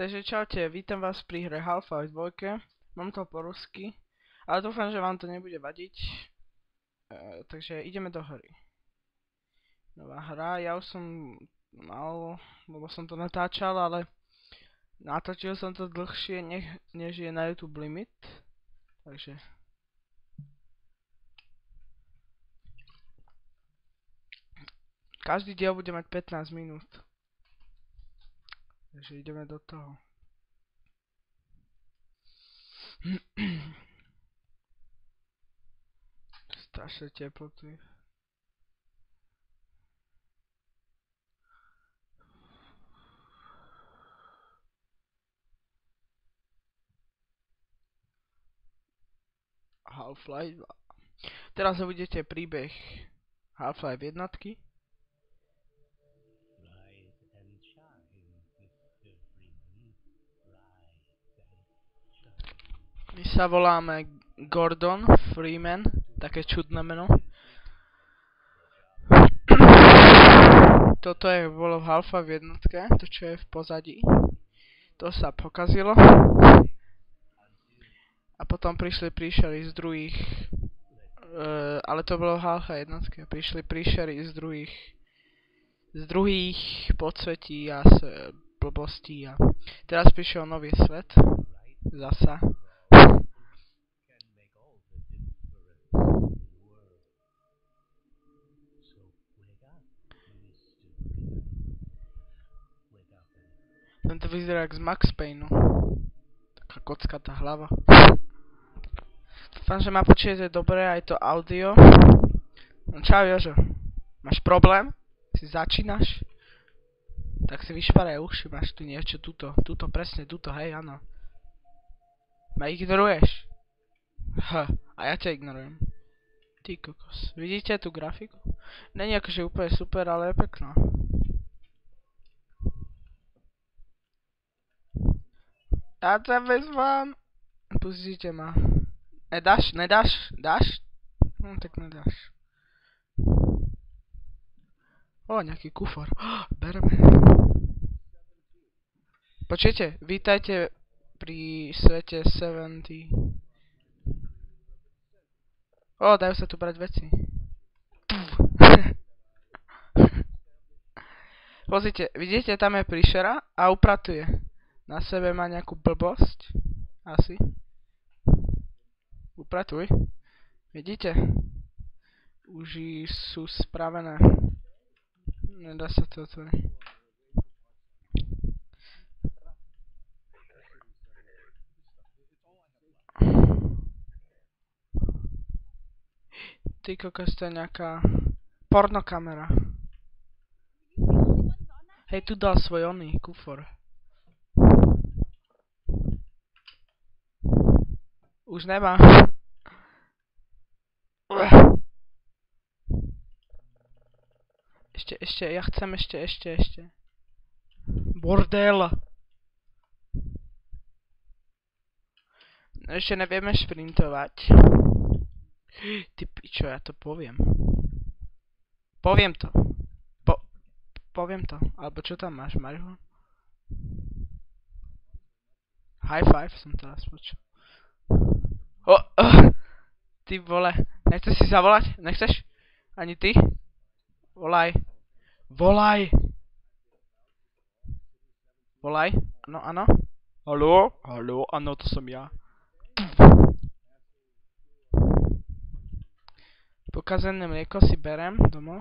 Takže čaute, vítam vás pri hre Half-Life 2. Mám to po rusky, ale dúfam, že vám to nebude vadiť. Takže ideme do hry. Nová hra, ja už som mal, lebo som to natáčal, ale natočil som to dlhšie, než je na YouTube limit. Takže... Každý diel bude mať 15 minút. Takže ideme do toho. Strašne teplo tu je. Half-Life 2. Teraz uvidíte príbeh Half-Life jednotky. My sa voláme Gordon Freeman, také čudné meno. Toto bolo v Half-Life jednotke, to čo je v pozadí. To sa pokazilo. A potom prišli príšery z druhých, ale to bolo v Half-Life jednotke, prišli príšery z druhých podsvetí a z blbostí a teraz prišiel nový svet, zasa. Tento vyzerá jak z Max Payne. Taká kockatá hlava. Dúfam, že ma počujete dobre, aj to audio. No čau Jožo, máš problém? Si začínaš? Tak si vyšparaj uši, máš tu niečo, tuto, presne tuto, hej, áno. Ma ignoruješ? A ja ťa ignorujem. Ty kokos, vidíte tú grafiku? Není akože úplne super, ale je pekná. Ja ťa vezmám. Pustíte ma. Nedáš? Dáš? No tak nedáš. O, nejaký kufor. Bereme. Počujete, vítajte pri svete 70. O, dajú sa tu brať veci. Pozrite, vidíte, tam je príšera a upratuje. Na sebe má nejakú blbosť. Asi. Upratuj. Vidíte? Už sú spravené. Nedá sa to otvoriť. Ty kokos, to je nejaká pornokamera. Hej, tu dal svoj oný kufor. Už nemám. Ešte, ja chcem ešte. Bordel. Ešte nevieme šprintovať. Ty pičo, ja to poviem. Poviem to. Alebo čo tam máš, Mariho? High five som teraz počul. Ty vole, nechceš si zavolať? Nechceš? Ani ty? Volaj. Áno. Haló, áno, to som ja. Pokazené mlieko si berem domov.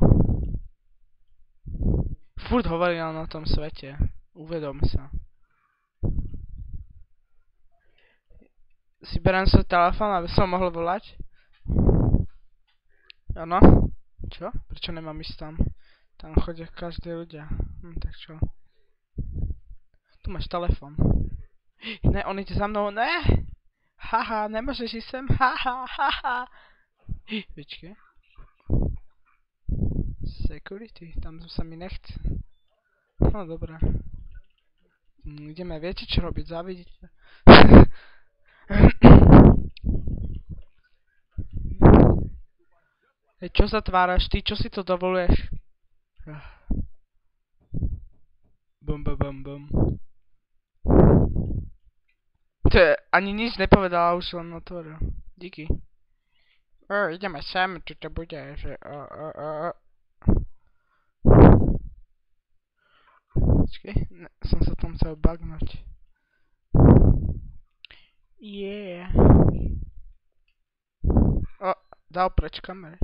Furt hovoril o tom svete. Uvedom sa. Si berem svoj telefón, aby som mohol volať. Áno? Čo? Prečo nemám ísť tam? Tam chodia každé ľudia. Tak čo? Tu máš telefón. Ne, on ide za mnou. Ne! Haha, nemôžeš ísť sem. Haha. Počkej. Security, tam sa mi nechce. No dobré. Ideme, viete čo robiť, zavidíte. Hej, čo sa tváraš, ty, čo si to dovoluješ? Bum. To je, ani nič nepovedala, už len otvoril. Díky. Ideme sem, čo to bude, že Počkej, som sa tam chcel bagnúť. Yeah. Dal preč kamery.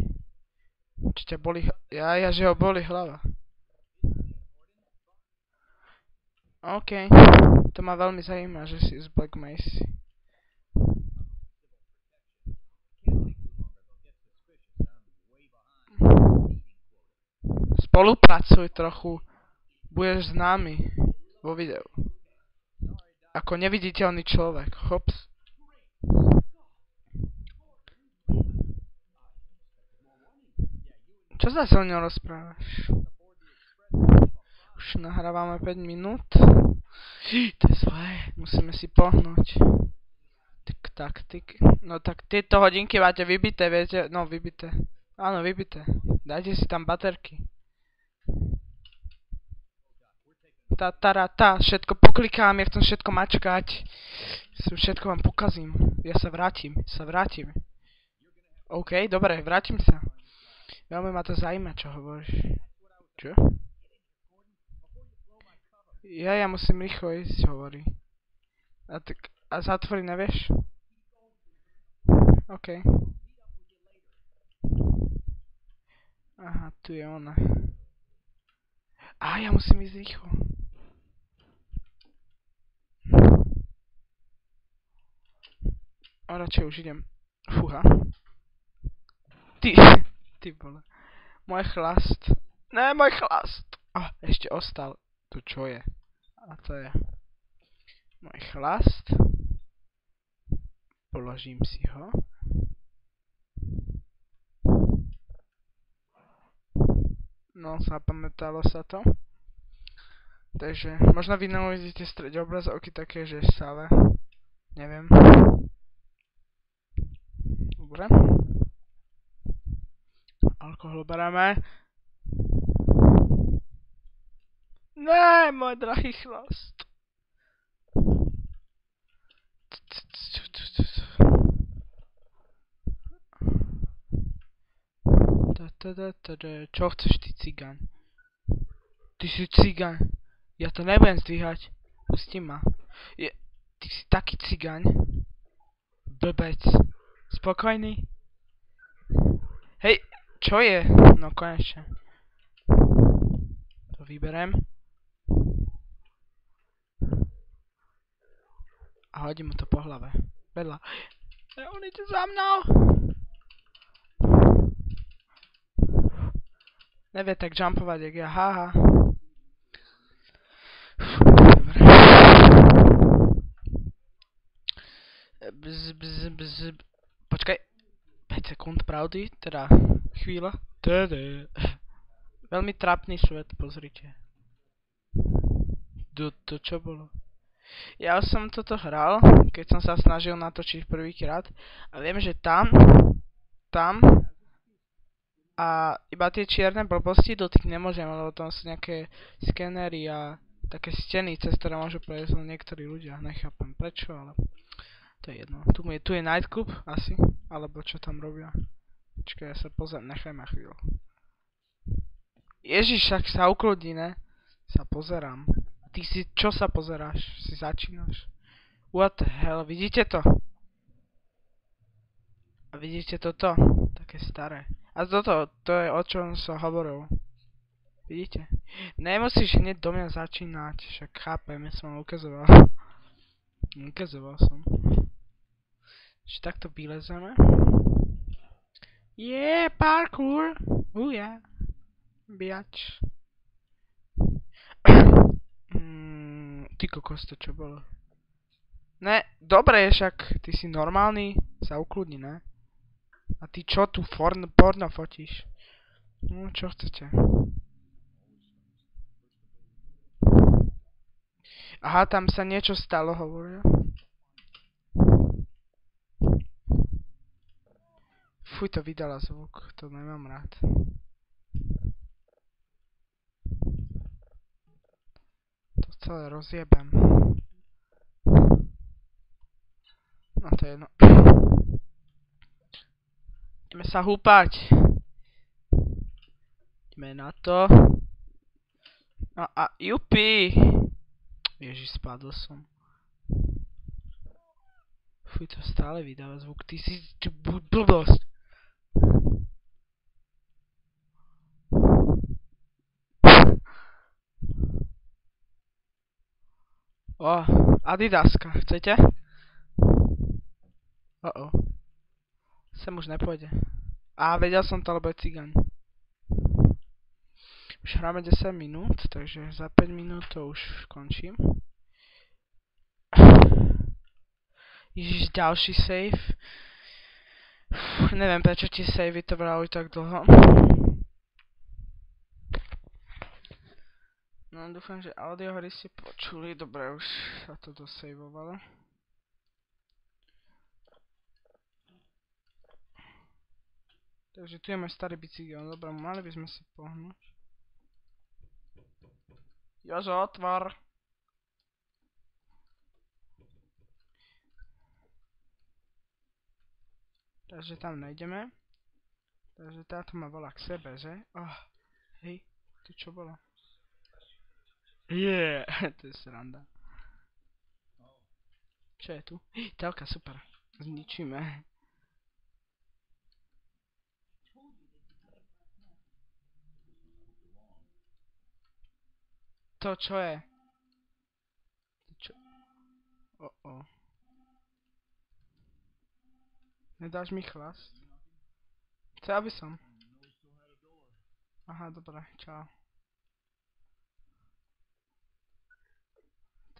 Či ťa boli... že ho boli hlava. OK. To ma veľmi zaujíma, že si z Black Mesa. Spolupracuj trochu. Budeš známy vo videu. Ako neviditeľný človek. Hops. Čo sa so mnou rozprávaš? Už nahrávame 5 minút. To je zlé. Musíme si pohnúť. Taktik. No tak tieto hodinky máte vybité, viete? No vybité. Áno, vybité. Dajte si tam baterky. Všetko poklikám, ja chcem všetko mačkať. Všetko vám pokazím. Ja sa vrátim. OK, dobre, vrátim sa. Veľmi ma to zaujíma, čo hovoríš. Čo? Ja musím rýchlo ísť, hovorí. A zatvorí, nevieš? OK. Aha, tu je ona. Ja musím ísť rýchlo. A radšej už idem. Fúha. Ty vole. Môj chlast. Ne, môj chlast. Ešte ostal. Tu čo je? A to je môj chlast. Položím si ho. No, zapamätalo sa to. Takže, možno vy neuvidíte v strede obrazovky také, že stále. Neviem. Dobre. Alkohol beráme. Ne, môj drahý chlast. Čo chceš, ty cigáň? Ty si cigáň. Ja to nebudem zdvíhať. Pusti ma. Ty si taký cigáň. Blbec. Spokojný? Hej, čo je? No konečne. To vyberem. A hodím mu to po hlave. Vedľa. On ide za mnou. Nevie tak jumpovať, jak ja. Haha. Dobre. Počkaj. 5 sekúnd pravdy, teda chvíľa. Veľmi trápny svet, pozrite. To čo bolo? Ja som toto hral, keď som sa snažil natočiť prvýkrát. A viem, že tam a iba tie čierne blbosti dotyk nemôžem, lebo tam sú nejaké skenery a také steny, cez ktoré môžu prejsť len niektorí ľudia. Nechápem prečo, ale to je jedno. Tu je Nightclub asi, alebo čo tam robia. Počkaj, ja sa pozriem, nechaj ma chvíľu. Ježiš, však sa ukludni, ne? Sa pozerám. Ty si, čo sa pozeráš? Si začínaš? What the hell, vidíte to? A vidíte toto? Také staré. A toto, to je o čom som hovoril. Vidíte? Nemusíš hneď do mňa začínať, však chápem, ja som vám ukazoval. Ukazoval som. Čiže takto vylezeme. Parkour! Yeah. Biač. Ty kokos, to čo bolo? Ne, dobre, však ty si normálny, sa ukludni, ne? A ty čo tu porno fotíš? No, čo chcete? Aha, tam sa niečo stalo, hovoria. Fuj, to vydala zvuk, to nemám rád. To celé rozjebem. to je jedno. Ideme sa húpať. Ideme na to. No a jupi. Ježiš, spadol som. Fuj, to stále vydáva zvuk. Ty si blbosť. O, Adidaska, chcete? Sem už nepôjde. Á, vedel som to, lebo je cigaň. Už hráme 10 minút, takže za 5 minút to už končím. Ježiš, ďalší save. Neviem, prečo tie savey to brali tak dlho. No, dúfam, že audiohry ste počuli. Dobre, už sa to dosavovalo. Takže tu je môj starý bicykel. Dobre, mali by sme sa pohnúť. Jožo, otvor! Takže tam nejdeme. Takže táto ma volá k sebe, že? Hej, tu čo bolo? Yeah, to je sranda. Čo je tu? Telka, super. Zničíme. To čo je? Čo? Nedáš mi chlast? Chcel by som. Aha, dobré, čau.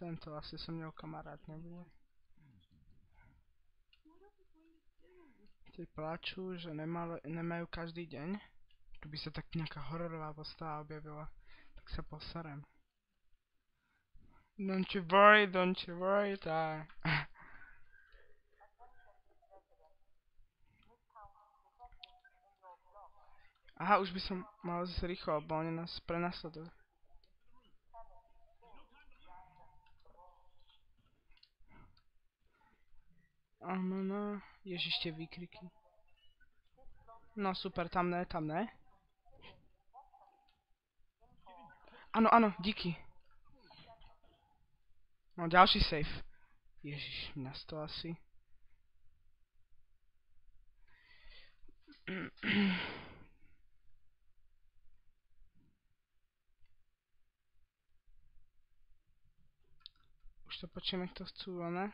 Tento asi som mňou kamarát nebude. Tí plačú, že nemajú každý deň. Tu by sa tak nejaká hororová postava objavila. Tak sa posarem. Don't you worry, tak. Aha, už by som mal zase rýchlo, lebo oni nás prenasledujú. No, ježiš, tie výkriky. No super, tam ne. Áno, díky. No, ďalší save. Ježiš, mňa to asi. Už to počujeme, kto chcú, ne?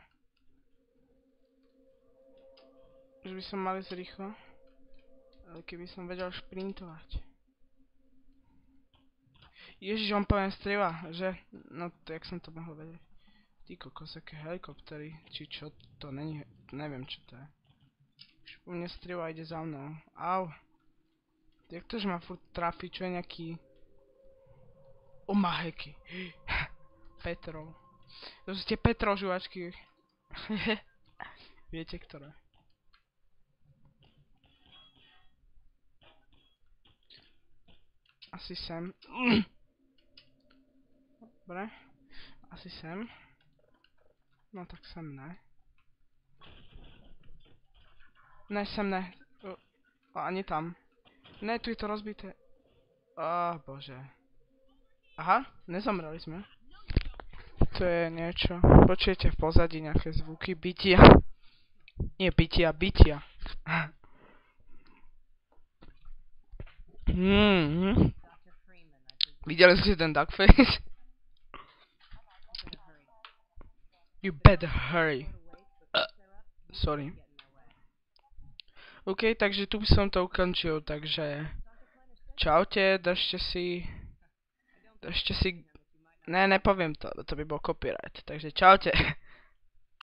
Už by som mal ísť rýchlo. Ale keby som vedel šprintovať. Ježiš, on poviem strieľa, že? No, to jak som to mohol vedieť. Ty kokos, aké helikoptery, či čo to není, neviem čo to je. Už u mne strieľa ide za mnou. Au. Jak to, že ma furt trafi, čo je nejaký... Omaheky. Petrol. To sú tie Petrol žuvačky. Viete ktoré. Asi sem. Dobre. Asi sem. No tak sem ne. Ne, sem ne. Ani tam. Ne, tu je to rozbité. Bože. Aha, nezomreli sme. To je niečo. Počujete v pozadí nejaké zvuky bytia. Nie bytia. Videli ste ten duckface? You better hurry. Sorry. OK, takže tu by som to ukončil, takže... Čaute, držte si... Ne, nepoviem to, by bol copyright, takže čaute.